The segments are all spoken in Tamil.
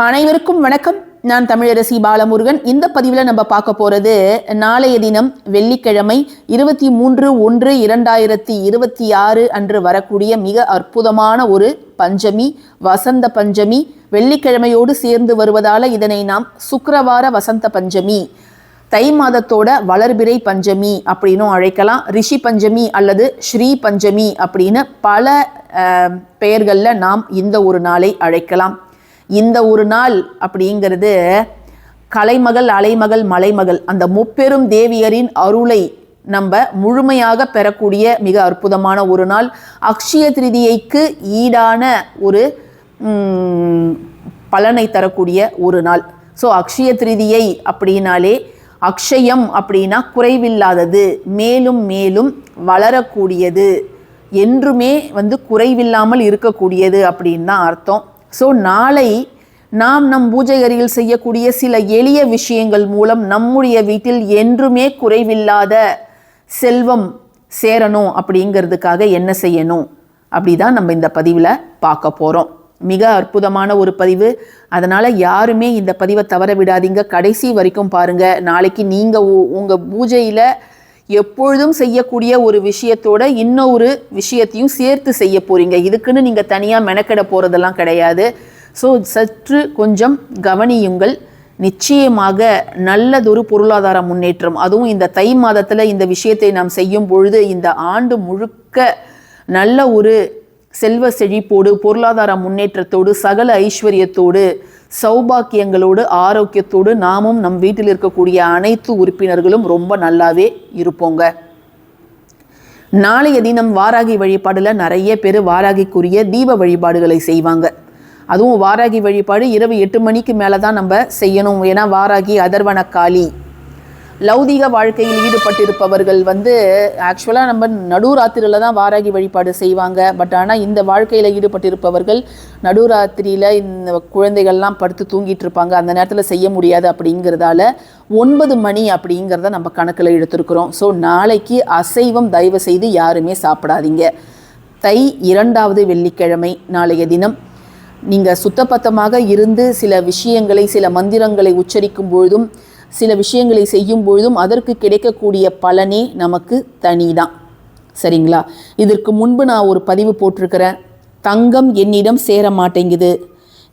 அனைவருக்கும் வணக்கம். நான் தமிழரசி பாலமுருகன். இந்த பதிவில் நம்ம பார்க்க போகிறது நாளைய தினம் வெள்ளிக்கிழமை 23/1/2026 அன்று வரக்கூடிய மிக அற்புதமான ஒரு பஞ்சமி, வசந்த பஞ்சமி. வெள்ளிக்கிழமையோடு சேர்ந்து வருவதால் இதனை நாம் சுக்கிரவார வசந்த பஞ்சமி, தை மாதத்தோட வளர்பிறை பஞ்சமி அப்படின்னும் அழைக்கலாம். ரிஷி பஞ்சமி அல்லது ஸ்ரீ பஞ்சமி அப்படின்னு பல பெயர்களில் நாம் இந்த ஒரு நாளை அழைக்கலாம். இந்த ஒரு நாள் அப்படிங்கிறது கலைமகள், அலைமகள், மலைமகள் அந்த முப்பெரும் தேவியரின் அருளை நம்ம முழுமையாக பெறக்கூடிய மிக அற்புதமான ஒரு நாள். அக்ஷய திருதியைக்கு ஈடான ஒரு பலனை தரக்கூடிய ஒரு நாள். ஸோ அக்ஷய திருதியை அப்படின்னாலே அக்ஷயம் அப்படின்னா குறைவில்லாதது, மேலும் மேலும் வளரக்கூடியது, என்றுமே குறைவில்லாமல் இருக்கக்கூடியது அப்படின்னு தான் அர்த்தம். ஸோ நாளை நாம் நம் பூஜை அறையில் செய்யக்கூடிய சில எளிய விஷயங்கள் மூலம் நம்முடைய வீட்டில் என்றுமே குறைவில்லாத செல்வம் சேரணும் அப்படிங்கிறதுக்காக என்ன செய்யணும் அப்படி தான் நம்ம இந்த பதிவில் பார்க்க போகிறோம். மிக அற்புதமான ஒரு பதிவு. அதனால் யாருமே இந்த பதிவை தவற விடாதீங்க, கடைசி வரைக்கும் பாருங்கள். நாளைக்கு நீங்கள் உங்கள் பூஜையில் எப்பொழுதும் செய்யக்கூடிய ஒரு விஷயத்தோட இன்னொரு விஷயத்தையும் சேர்த்து செய்ய போகிறீங்க. இதுக்குன்னு நீங்கள் தனியாக மெனக்கெட போகிறதெல்லாம் கிடையாது. ஸோ சற்று கொஞ்சம் கவனியுங்கள். நிச்சயமாக நல்லதொரு பொருளாதார முன்னேற்றம், அதுவும் இந்த தை மாதத்தில் இந்த விஷயத்தை நாம் செய்யும் பொழுது இந்த ஆண்டு முழுக்க நல்ல ஒரு செல்வ செழிப்போடு, பொருளாதார முன்னேற்றத்தோடு, சகல ஐஸ்வர்யத்தோடு, சௌபாக்கியங்களோடு, ஆரோக்கியத்தோடு நாமும் நம் வீட்டில் இருக்கக்கூடிய அனைத்து உறுப்பினர்களும் ரொம்ப நல்லாவே இருப்போங்க. நாளைய தினம் வாராகி வழிபாடில் நிறைய பேர் வாராகிக்குரிய தீப வழிபாடுகளை செய்வாங்க. அதுவும் வாராகி வழிபாடு இரவு 8 மணிக்கு மேலே தான் நம்ம செய்யணும். ஏன்னா வாராகி அதர்வன காளி. லௌதீக வாழ்க்கையில் ஈடுபட்டிருப்பவர்கள் ஆக்சுவலாக நம்ம நடுராத்திரியில் தான் வாராகி வழிபாடு செய்வாங்க. பட் ஆனால் இந்த வாழ்க்கையில் ஈடுபட்டிருப்பவர்கள் நடுராத்திரியில் இந்த குழந்தைகள்லாம் படுத்து தூங்கிட்டு இருப்பாங்க, அந்த நேரத்தில் செய்ய முடியாது. அப்படிங்கிறதால 9 மணி அப்படிங்கிறத நம்ம கணக்கில் எடுத்துருக்குறோம். ஸோ நாளைக்கு அசைவம் தயவு செய்து யாருமே சாப்பிடாதீங்க. தை 2வது வெள்ளிக்கிழமை நாளைய தினம் நீங்கள் சுத்தபத்தமாக இருந்து சில விஷயங்களை, சில மந்திரங்களை உச்சரிக்கும் பொழுதும், சில விஷயங்களை செய்யும் பொழுதும் அதற்கு கிடைக்கக்கூடிய பலனே நமக்கு தனிதான். சரிங்களா? இதற்கு முன்பு நான் ஒரு பதிவு போட்டிருக்கிறேன். தங்கம் என்னிடம் சேர மாட்டேங்குது,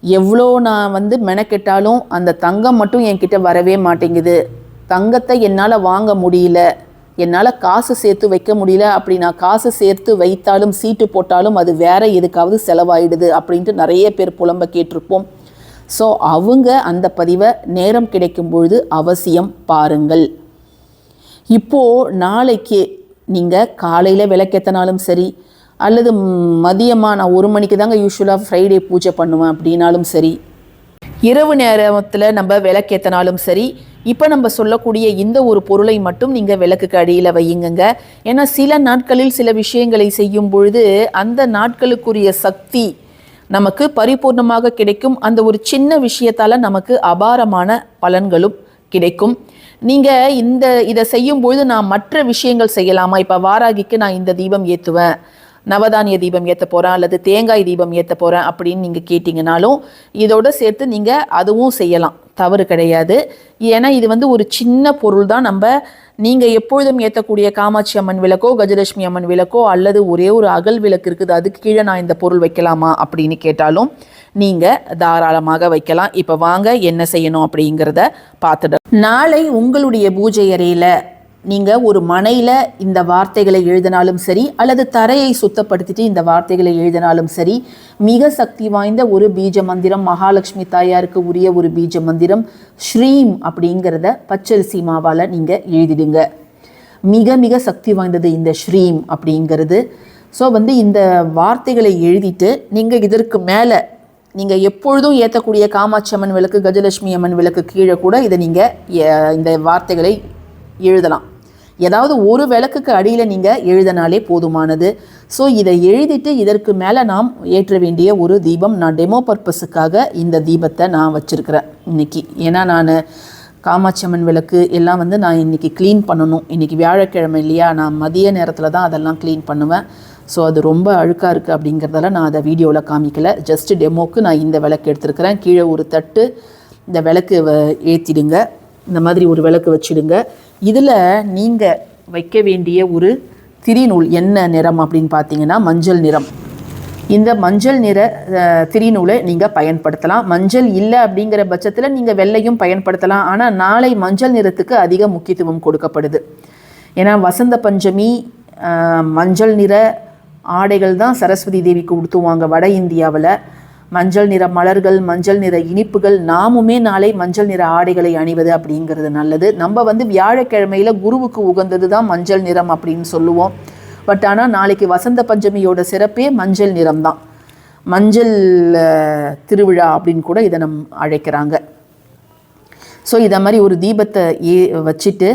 எவ்வளோ நான் மெனக்கெட்டாலும் அந்த தங்கம் மட்டும் என்கிட்ட வரவே மாட்டேங்குது, தங்கத்தை என்னால் வாங்க முடியல, என்னால் காசு சேர்த்து வைக்க முடியல, அப்படி நான் காசு சேர்த்து வைத்தாலும் சீட்டு போட்டாலும் அது வேற எதுக்காவது செலவாயிடுது அப்படின்ட்டு நிறைய பேர் புலம்ப கேட்டிருப்போம். ஸோ அவங்க அந்த பதிவை நேரம் கிடைக்கும் பொழுது அவசியம் பாருங்கள். இப்போது நாளைக்கு நீங்கள் காலையில் விளக்கேற்றினாலும் சரி, அல்லது மதியமாக நான் 1 மணிக்கு தாங்க யூஸ்வலாக ஃப்ரைடே பூஜை பண்ணுவேன் அப்படின்னாலும் சரி, இரவு நேரத்தில் நம்ம விளக்கேற்றினாலும் சரி, இப்போ நம்ம சொல்லக்கூடிய இந்த ஒரு பொருளை மட்டும் நீங்கள் விளக்குக்கு அடியில் வையுங்க. ஏன்னா சில நாட்களில் சில விஷயங்களை செய்யும் பொழுது அந்த நாட்களுக்குரிய சக்தி நமக்கு பரிபூர்ணமாக கிடைக்கும். அந்த ஒரு சின்ன விஷயத்தால் நமக்கு அபாரமான பலன்களும் கிடைக்கும். நீங்கள் இதை செய்யும் பொழுது நான் மற்ற விஷயங்கள் செய்யலாமா? இப்போ வாராகிக்கு நான் இந்த தீபம் ஏற்றுவேன், நவதானிய தீபம் ஏற்ற போகிறேன், அல்லது தேங்காய் தீபம் ஏற்ற போகிறேன் அப்படின்னு நீங்கள் கேட்டிங்கனாலும் இதோடு சேர்த்து நீங்கள் அதுவும் செய்யலாம், தவறு கிடையாது. ஏன்னா இது ஒரு சின்ன பொருள் தான். நீங்கள் எப்பொழுதும் ஏற்றக்கூடிய காமாட்சி அம்மன் விளக்கோ, கஜலட்சுமி அம்மன் விளக்கோ, அல்லது ஒரே ஒரு அகல் விளக்கு இருக்குது, அதுக்கு கீழே நான் இந்த பொருள் வைக்கலாமா அப்படின்னு கேட்டாலும் நீங்கள் தாராளமாக வைக்கலாம். இப்போ வாங்க என்ன செய்யணும் அப்படிங்கிறத பார்த்துட. நாளை உங்களுடைய பூஜை அறையில் நீங்கள் ஒரு மனையில் இந்த வார்த்தைகளை எழுதினாலும் சரி, அல்லது தரையை சுத்தப்படுத்திட்டு இந்த வார்த்தைகளை எழுதினாலும் சரி, மிக சக்தி வாய்ந்த ஒரு பீஜ மந்திரம், மகாலட்சுமி தாயாருக்கு உரிய ஒரு பீஜ மந்திரம் ஸ்ரீம் அப்படிங்கிறத பச்சரிசி மாவால் நீங்கள் எழுதிடுங்க. மிக மிக சக்தி வாய்ந்தது இந்த ஸ்ரீம் அப்படிங்கிறது. ஸோ இந்த வார்த்தைகளை எழுதிட்டு நீங்கள் இதற்கு மேலே நீங்கள் எப்பொழுதும் ஏற்றக்கூடிய காமாட்சி அம்மன் விளக்கு, கஜலட்சுமி அம்மன் விளக்கு கீழே கூட இதை நீங்கள் இந்த வார்த்தைகளை எழுதலாம். ஏதாவது ஒரு விளக்குக்கு அடியில் நீங்கள் எழுதினாலே போதுமானது. ஸோ இதை எழுதிட்டு இதற்கு மேலே நாம் ஏற்ற வேண்டிய ஒரு தீபம், நான் டெமோ பர்பஸுக்காக இந்த தீபத்தை நான் வச்சுருக்கிறேன் இன்றைக்கி. ஏன்னா நான் காமாட்சி அம்மன் விளக்கு எல்லாம் நான் இன்றைக்கி க்ளீன் பண்ணணும். இன்றைக்கி வியாழக்கிழமை இல்லையா, நான் மதிய நேரத்தில் தான் அதெல்லாம் க்ளீன் பண்ணுவேன். ஸோ அது ரொம்ப அழுக்காக இருக்குது அப்படிங்கிறதால நான் அதை வீடியோவில் காமிக்கலை. ஜஸ்ட்டு டெமோக்கு நான் இந்த விளக்கு எடுத்துருக்கிறேன். கீழே ஒரு தட்டு இந்த விளக்கு ஏற்றிடுங்க. இந்த மாதிரி ஒரு விளக்கு வச்சுடுங்க. இதில் நீங்கள் வைக்க வேண்டிய ஒரு திரிநூல் என்ன நிறம் அப்படின்னு பார்த்தீங்கன்னா மஞ்சள் நிறம். இந்த மஞ்சள் நிற திரிநூலை நீங்கள் பயன்படுத்தலாம். மஞ்சள் இல்லை அப்படிங்கிற பட்சத்தில் நீங்கள் வெள்ளையும் பயன்படுத்தலாம். ஆனால் நாளை மஞ்சள் நிறத்துக்கு அதிக முக்கியத்துவம் கொடுக்கப்படுது. ஏன்னா வசந்த பஞ்சமி மஞ்சள் நிற ஆடைகள் தான் சரஸ்வதி தேவிக்கு உடுத்துவாங்க வட இந்தியாவில். மஞ்சள் நிற மலர்கள், மஞ்சள் நிற இனிப்புகள், நாமுமே நாளை மஞ்சள் நிற ஆடைகளை அணிவது அப்படிங்கிறது நல்லது. நம்ம வியாழக்கிழமையில் குருவுக்கு உகந்தது தான் மஞ்சள் நிறம் அப்படின்னு சொல்லுவோம். பட் ஆனால் நாளைக்கு வசந்த பஞ்சமியோட சிறப்பே மஞ்சள் நிறம் தான். மஞ்சள் திருவிழா அப்படின்னு கூட இதை அழைக்கிறாங்க. ஸோ இதை மாதிரி ஒரு தீபத்தை வச்சுட்டு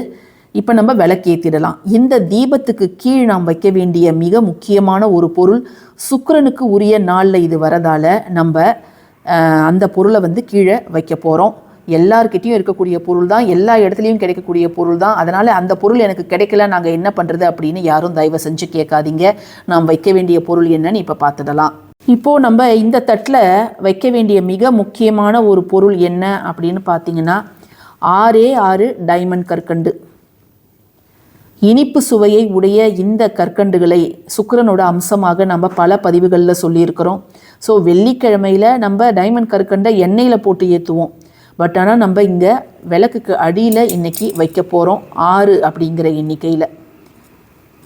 இப்போ நம்ம விளக்கேற்றிடலாம். இந்த தீபத்துக்கு கீழ் நாம் வைக்க வேண்டிய மிக முக்கியமான ஒரு பொருள், சுக்கிரனுக்கு உரிய நாளில் இது வரதால் நம்ம அந்த பொருளை கீழே வைக்க போகிறோம். எல்லார்கிட்டையும் இருக்கக்கூடிய பொருள் தான், எல்லா இடத்துலையும் கிடைக்கக்கூடிய பொருள் தான். அதனால் அந்த பொருள் எனக்கு கிடைக்கல, நாங்கள் என்ன பண்ணுறது அப்படின்னு யாரும் தயவு செஞ்சு கேட்காதீங்க. நாம் வைக்க வேண்டிய பொருள் என்னன்னு இப்போ பார்த்துடலாம். இப்போது நம்ம இந்த தட்டில் வைக்க வேண்டிய மிக முக்கியமான ஒரு பொருள் என்ன அப்படின்னு பார்த்தீங்கன்னா 6 டைமண்ட் கற்கண்டு. இனிப்பு சுவையை உடைய இந்த கற்கண்டுகளை சுக்கிரனோட அம்சமாக நம்ம பல பதிவுகளில் சொல்லியிருக்கிறோம். ஸோ வெள்ளிக்கிழமையில் நம்ம டைமண்ட் கற்கண்டை எண்ணெயில் போட்டு ஏற்றுவோம். பட் ஆனால் நம்ம இங்கே விளக்குக்கு அடியில் இன்றைக்கி வைக்க போகிறோம் 6 அப்படிங்கிற எண்ணிக்கையில்.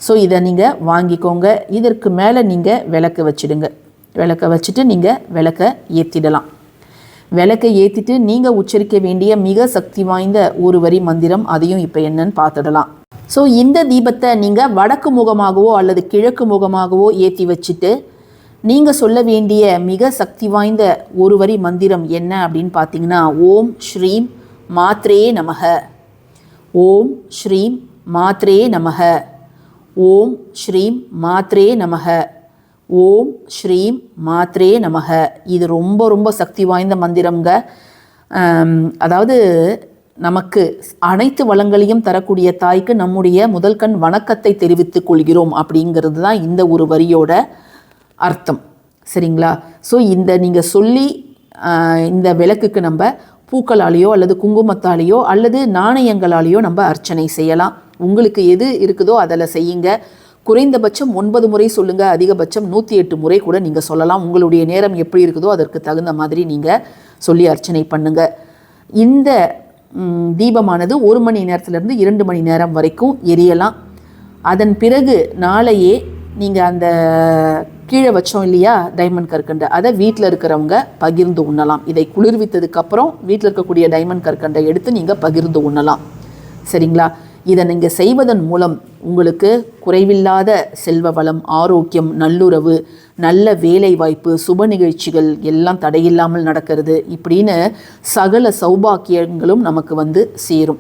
ஸோ இதை நீங்கள் வாங்கிக்கோங்க. இதற்கு மேலே நீங்கள் விளக்கு வச்சுடுங்க. விளக்கை வச்சுட்டு நீங்கள் விளக்கை ஏற்றிடலாம். விளக்கை ஏற்றிட்டு நீங்கள் உச்சரிக்க வேண்டிய மிக சக்தி வாய்ந்த ஒரு வரி மந்திரம், அதையும் இப்போ என்னன்னு பார்த்துடலாம். ஸோ இந்த தீபத்தை நீங்கள் வடக்கு முகமாகவோ அல்லது கிழக்கு முகமாகவோ ஏற்றி வச்சுட்டு நீங்கள் சொல்ல வேண்டிய மிக சக்தி வாய்ந்த ஒரு வரி மந்திரம் என்ன அப்படின்னு பார்த்தீங்கன்னா ஓம் ஸ்ரீம் மாத்ரே நமக, ஓம் ஸ்ரீம் மாத்ரே நமக, ஓம் ஸ்ரீம் மாத்ரே நமக, ஓம் ஸ்ரீம் மாத்ரே நமக. இது ரொம்ப ரொம்ப சக்தி வாய்ந்த மந்திரங்க. அதாவது நமக்கு அனைத்து வளங்களையும் தரக்கூடிய தாய்க்கு நம்முடைய முதல் கண் வணக்கத்தை தெரிவித்துக் கொள்கிறோம் அப்படிங்கிறது தான் இந்த ஒரு வரியோட அர்த்தம். சரிங்களா? ஸோ இந்த நீங்கள் சொல்லி இந்த விளக்குக்கு நம்ம பூக்களாலேயோ அல்லது குங்குமத்தாலேயோ அல்லது நாணயங்களாலேயோ நம்ம அர்ச்சனை செய்யலாம். உங்களுக்கு எது இருக்குதோ அதில் செய்யுங்க. குறைந்தபட்சம் 9 முறை சொல்லுங்கள், அதிகபட்சம் 108 முறை கூட நீங்கள் சொல்லலாம். உங்களுடைய நேரம் எப்படி இருக்குதோ அதற்கு தகுந்த மாதிரி நீங்கள் சொல்லி அர்ச்சனை பண்ணுங்கள். இந்த தீபமானது 1 மணி நேரத்துலேருந்து 2 மணி நேரம் வரைக்கும் எரியலாம். அதன் பிறகு நாளையே நீங்கள் அந்த கீழே வச்சோம் இல்லையா டைமண்ட் கற்கண்டை, அதை வீட்டில் இருக்கிறவங்க பகிர்ந்து உண்ணலாம். இதை குளிர்வித்ததுக்கப்புறம் வீட்டில் இருக்கக்கூடிய டைமண்ட் கற்கண்டை எடுத்து நீங்கள் பகிர்ந்து உண்ணலாம். சரிங்களா? இதை நீங்கள் செய்வதன் மூலம் உங்களுக்கு குறைவில்லாத செல்வ வளம், ஆரோக்கியம், நல்லுறவு, நல்ல வேலை வாய்ப்பு, சுப நிகழ்ச்சிகள் எல்லாம் தடையில்லாமல் நடக்கிறது, இப்படின்னு சகல சௌபாக்கியங்களும் நமக்கு சேரும்.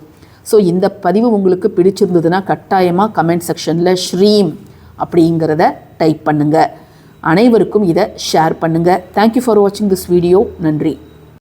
ஸோ இந்த பதிவு உங்களுக்கு பிடிச்சிருந்ததுன்னா கட்டாயமாக கமெண்ட் செக்ஷனில் ஸ்ரீம் அப்படிங்கிறத டைப் பண்ணுங்கள். அனைவருக்கும் இதை ஷேர் பண்ணுங்கள். தேங்க்யூ ஃபார் வாட்சிங் திஸ் வீடியோ. நன்றி.